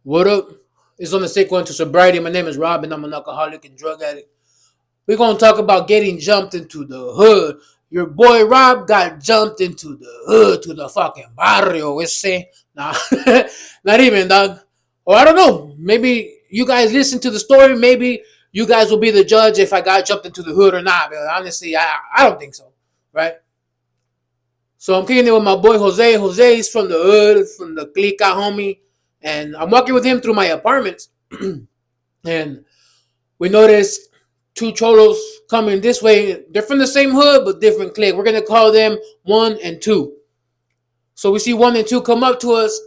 What up? It's on the sick one to sobriety. My name is Robin. I'm an alcoholic and drug addict. We're gonna talk about getting jumped into the hood. Your boy Rob got jumped into the hood, to the fucking barrio. We say, nah, not even, dog. Or I don't know. Maybe you guys listen to the story. Maybe you guys will be the judge if I got jumped into the hood or not. But honestly, I don't think so. Right? So I'm kicking it with my boy Jose. Jose is from the hood, from the clica, homie. And I'm walking with him through my apartments. And we noticed two cholos coming this way. They're from the same hood, but different clique. We're going to call them 1 and 2. So we see 1 and 2 come up to us,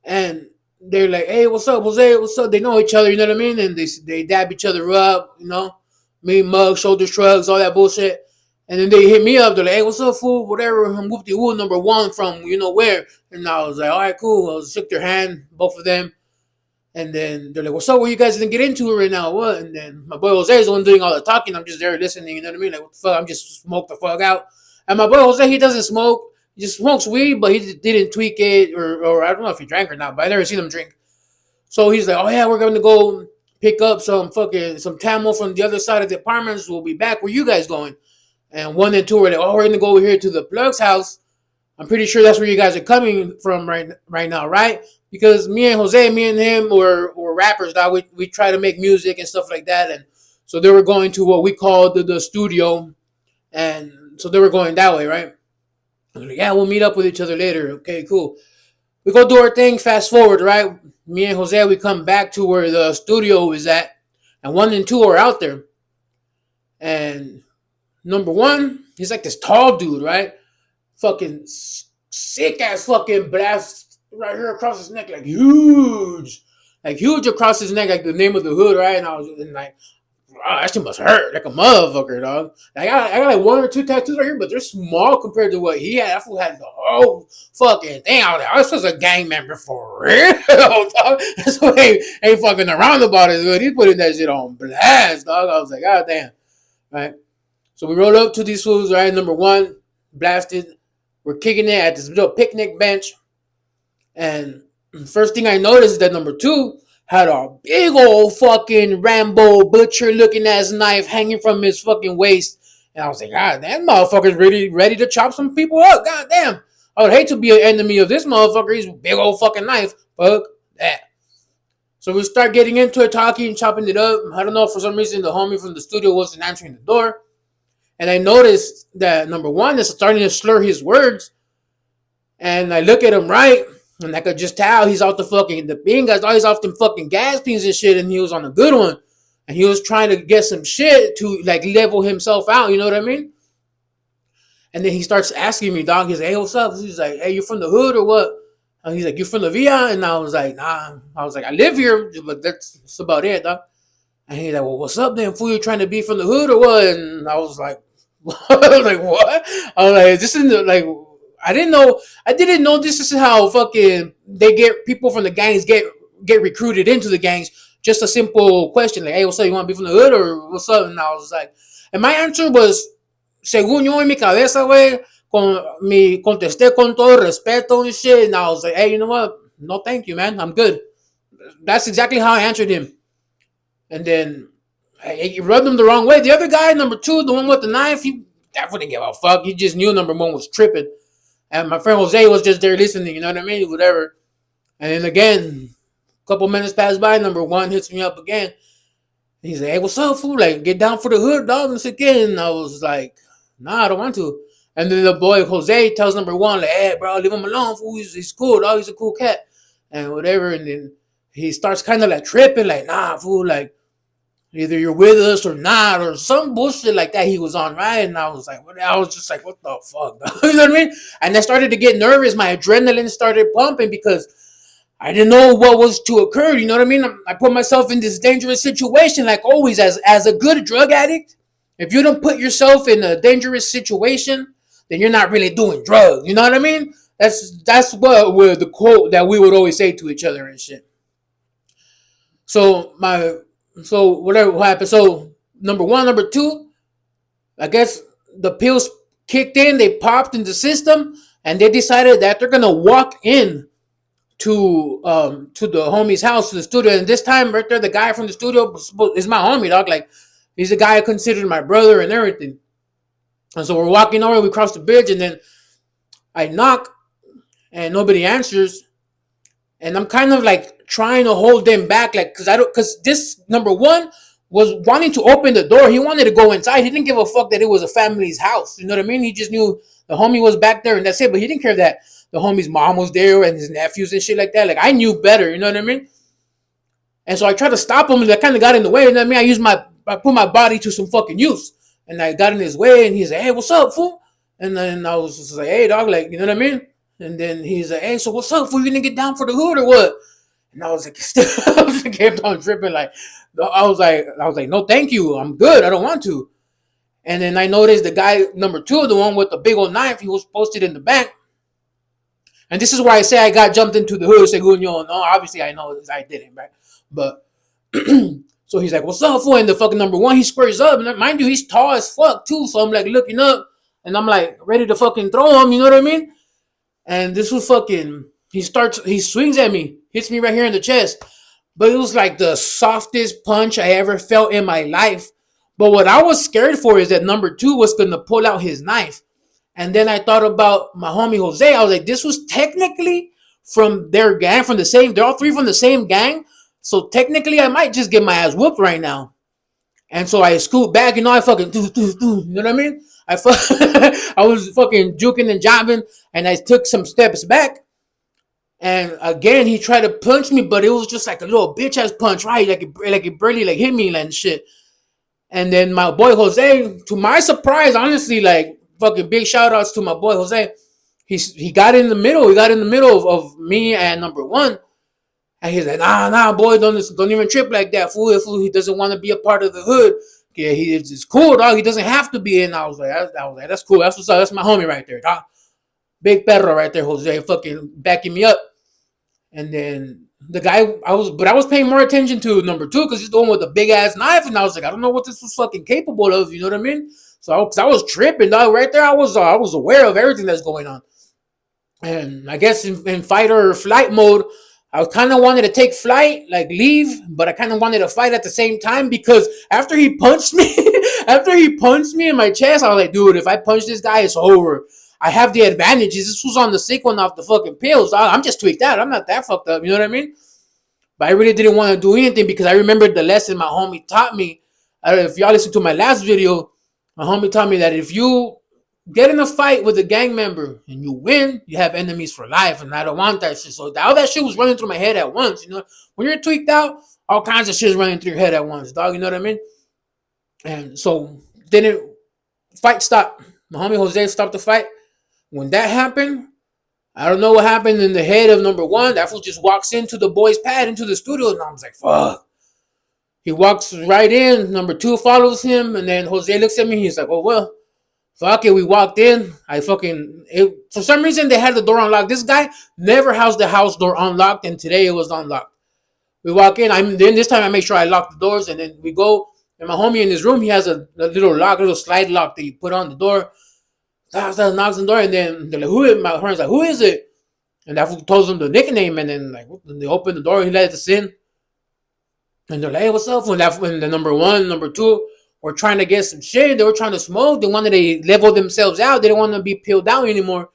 and they're like, hey, what's up, Jose? What's up? They know each other, you know what I mean? And they dab each other up, you know? Me, mug, shoulder shrugs, all that bullshit. And then they hit me up. They're like, hey, what's up, fool? Whatever. I'm whoopty woo number 1 from you know where. And I was like, all right, cool. I shook their hand, both of them. And then they're like, "What's up? What you guys didn't get into it right now? What?" And then my boy Jose is the one doing all the talking. I'm just there listening. You know what I mean? Like, what the fuck? I'm just smoke the fuck out. And my boy Jose, he doesn't smoke. He just smokes weed, but he didn't tweak it, or I don't know if he drank or not. But I never seen him drink. So he's like, "Oh yeah, we're gonna go pick up some tamale from the other side of the apartments. We'll be back. Where you guys going?" And 1 and 2 were like, "Oh, we're gonna go over here to the plug's house. I'm pretty sure that's where you guys are coming from right now, right?" Because me and Jose, me and him were rappers. Now we try to make music and stuff like that, and so they were going to what we call the studio, and so they were going that way, right? Like, yeah, we'll meet up with each other later. Okay, cool. We go do our thing. Fast forward, right? Me and Jose, we come back to where the studio is at, and 1 and 2 are out there. And number 1, he's like this tall dude, right? Fucking sick ass fucking blast right here across his neck, like huge across his neck, like the name of the hood, right? And I was like, wow, that shit must hurt like a motherfucker, dog. I got like 1 or 2 tattoos right here, but they're small compared to what he had. That fool had the whole fucking thing. I was like, oh, this was a gang member for real, dog. So ain't fucking around about it, dude. He's putting that shit on blast, dog. I was like, god damn, right? So we rolled up to these fools, right? Number 1, blasted. We're kicking it at this little picnic bench. And first thing I noticed is that number 2 had a big old fucking Rambo butcher looking ass knife hanging from his fucking waist. And I was like, God, that motherfucker's ready to chop some people up. God damn. I would hate to be an enemy of this motherfucker. He's a big old fucking knife. Fuck that. So we start getting into it, talking, chopping it up. I don't know, for some reason the homie from the studio wasn't answering the door. And I noticed that number 1 is starting to slur his words. And I look at him right, and I could just tell he's off the bean guys, he's off them fucking gas pins and shit, and he was on a good one. And he was trying to get some shit to like level himself out, you know what I mean? And then he starts asking me, dog, he's like, hey, what's up? He's like, hey, you from the hood or what? And he's like, you from the Villa? And I was like, nah. I was like, I live here, but that's about it, dog. And he's like, well, what's up then? Fool, you trying to be from the hood or what? And I was like, I was like, what? I was like, this isn't like, I didn't know this is how fucking they get people from the gangs get recruited into the gangs. Just a simple question like, hey, what's up? You want to be from the hood or what's up? And I was like, and my answer was, según yo en mi cabeza, güey, contesté con todo respeto and shit. And I was like, hey, you know what? No, thank you, man. I'm good. That's exactly how I answered him. And then he rubbed him the wrong way. The other guy, number 2, the one with the knife, he definitely didn't give a fuck. He just knew number 1 was tripping. And my friend Jose was just there listening, you know what I mean? Whatever. And then again, a couple minutes pass by, number 1 hits me up again. He's like, hey, what's up, fool? Like, get down for the hood, dog, and again. And I was like, nah, I don't want to. And then the boy Jose tells number 1, like, hey, bro, leave him alone, fool. He's cool, dog. He's a cool cat. And whatever. And then he starts kind of like tripping, like, nah, fool, like, either you're with us or not, or some bullshit like that he was on, right? And I was like, I was just like, what the fuck? You know what I mean? And I started to get nervous. My adrenaline started pumping because I didn't know what was to occur. You know what I mean? I put myself in this dangerous situation, like always, as a good drug addict. If you don't put yourself in a dangerous situation, then you're not really doing drugs. You know what I mean? That's what the quote that we would always say to each other and shit. So whatever happened. So number 1, number 2, I guess the pills kicked in. They popped in the system, and they decided that they're gonna walk in to the homie's house, to the studio. And this time right there, the guy from the studio is my homie, dog. Like, he's a guy I considered my brother and everything. And so we're walking over, we cross the bridge, and then I knock, and nobody answers. And I'm kind of like trying to hold them back, like, because this number one was wanting to open the door. He wanted to go inside. He didn't give a fuck that it was a family's house. You know what I mean? He just knew the homie was back there, and that's it. But he didn't care that the homie's mom was there and his nephews and shit like that. Like, I knew better. You know what I mean? And so I tried to stop him, and I kind of got in the way. You know what I mean? I put my body to some fucking use, and I got in his way. And he's like, "Hey, what's up, fool?" And then I was just like, "Hey, dog, like, you know what I mean?" And then he's like, "Hey, so what's up, fool? You gonna get down for the hood or what?" And I was like, I was like, kept on tripping. Like, I was like, no, thank you. I'm good. I don't want to. And then I noticed the guy number two, the one with the big old knife, he was posted in the back. And this is why I say I got jumped into the hood, Seguno. No, obviously I know I didn't, right? But so he's like, "What's up, fool?" And the fucking number one, he squares up. And mind you, he's tall as fuck too. So I'm like looking up, and I'm like ready to fucking throw him. You know what I mean? And this was fucking. He swings at me, hits me right here in the chest. But it was like the softest punch I ever felt in my life. But what I was scared for is that number two was gonna pull out his knife. And then I thought about my homie Jose. I was like, this was technically from their gang, from the same. They're all three from the same gang. So technically, I might just get my ass whooped right now. And so I scoot back. You know, I fucking You know what I mean? I was fucking juking and jobbing, and I took some steps back. And again, he tried to punch me, but it was just like a little bitch ass punch, right? Like it barely like hit me and shit. And then my boy Jose, to my surprise, honestly, like fucking big shout outs to my boy Jose. He got in the middle. He got in the middle of me and number one. And he's like, nah, boy, don't even trip like that, fool. He doesn't want to be a part of the hood. Yeah, it's cool, dog. He doesn't have to be in. I was like, that's cool. That's what's up. That's my homie right there, dog. Big perro right there, Jose, fucking backing me up. And then the guy, I was paying more attention to number two because he's the one with the big ass knife, and I was like, I don't know what this was fucking capable of. You know what I mean? So, cause I was tripping, dog. Right there, I was aware of everything that's going on. And I guess in fight or flight mode, I kind of wanted to take flight, like leave, but I kind of wanted to fight at the same time because after he punched me, after he punched me in my chest, I was like, dude, if I punch this guy, it's over. I have the advantages. This was on the sick one off the fucking pills. I'm just tweaked out. I'm not that fucked up. You know what I mean? But I really didn't want to do anything because I remembered the lesson my homie taught me. I don't know if y'all listened to my last video. My homie taught me that if you get in a fight with a gang member and you win, you have enemies for life. And I don't want that shit. So all that shit was running through my head at once. You know, when you're tweaked out, all kinds of shit is running through your head at once, dog. You know what I mean? And so didn't fight stop. My homie Jose stopped the fight. When that happened, I don't know what happened in the head of number one. That fool just walks into the boys' pad, into the studio, and I was like, fuck. He walks right in. Number two follows him, and then Jose looks at me. He's like, oh, well, fuck it. We walked in. For some reason, they had the door unlocked. This guy never has the house door unlocked, and today it was unlocked. We walk in. Then this time I make sure I lock the doors, and then we go. And my homie in his room, he has a little lock, a little slide lock that you put on the door. Knocks on the door, and then they're like, "Who is?" My friend's like, "Who is it?" And that fool tells them the nickname, and then like they open the door, he lets us in, and they're like, "Hey, what's up?" When the number one, number two were trying to get some shit, they were trying to smoke. They wanted to level themselves out. They didn't want to be peeled down anymore.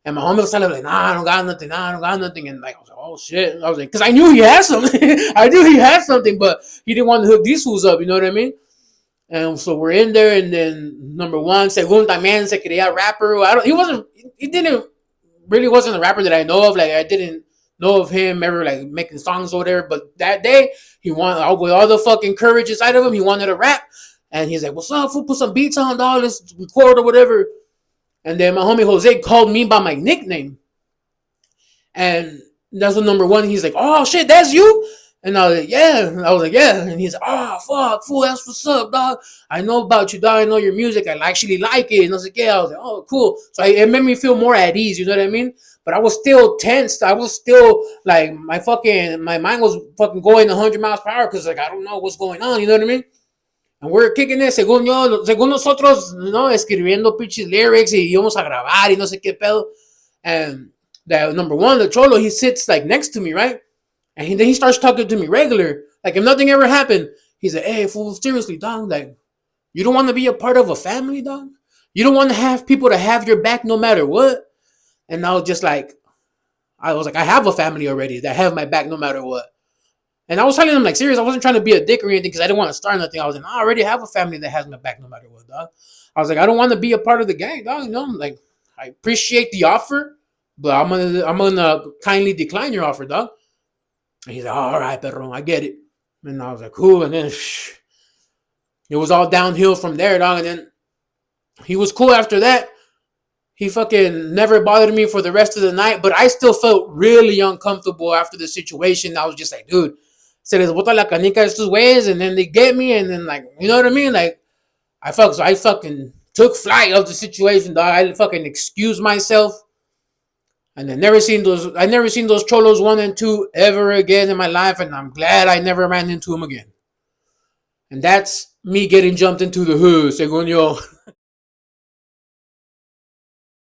And my homie was telling me like, "Nah, I don't got nothing. Nah, I don't got nothing." And like, I was like, "Oh shit!" And I was like, "Cause I knew he had something. I knew he had something, but he didn't want to hook these fools up." You know what I mean? And so we're in there, and then number one, según también se quería rapper. He didn't really wasn't a rapper that I know of. Like, I didn't know of him ever like making songs or whatever. But that day, he wanted, with all the fucking courage inside of him, he wanted to rap. And he's like, "What's up, fool? Put some beats on, dog. Let's record or whatever." And then my homie Jose called me by my nickname. And that's when number one, he's like, "Oh shit, that's you?" And I was like, "Yeah." And I was like, "Yeah." And he's like, "Oh fuck, fool, that's what's up, dog. I know about you, dog. I know your music. I actually like it." And I was like, "Yeah." I was like, "Oh, cool." So it made me feel more at ease. You know what I mean? But I was still tensed. I was still like my mind was fucking going 100 miles per hour because like I don't know what's going on. You know what I mean? And we're kicking it según nosotros, ¿no? Escribiendo pitches lyrics y íbamos a grabar y no sé qué pedo. And that number one, the cholo, he sits like next to me, right? And then he starts talking to me regular, like if nothing ever happened. He's like, "Hey, fool, seriously, dog. Like, you don't want to be a part of a family, dog. You don't want to have people to have your back no matter what." And I was just like, I have a family already that have my back no matter what. And I was telling him like, serious. I wasn't trying to be a dick or anything because I didn't want to start nothing. I was like, I already have a family that has my back no matter what, dog. I was like, I don't want to be a part of the gang, dog. You know, like I appreciate the offer, but I'm gonna kindly decline your offer, dog. And he's like, all right, perro, I get it. And I was like, cool. And then it was all downhill from there, dog. And then he was cool after that. He fucking never bothered me for the rest of the night, but I still felt really uncomfortable after the situation. I was just like, dude, se les bota la canica a estos güeyes, and then they get me, and then like, you know what I mean? Like, I fucking took flight of the situation, dog. I fucking excused myself, and I never seen those cholos 1 and 2 ever again in my life, and I'm glad I never ran into them again. And that's me getting jumped into the hood, según yo.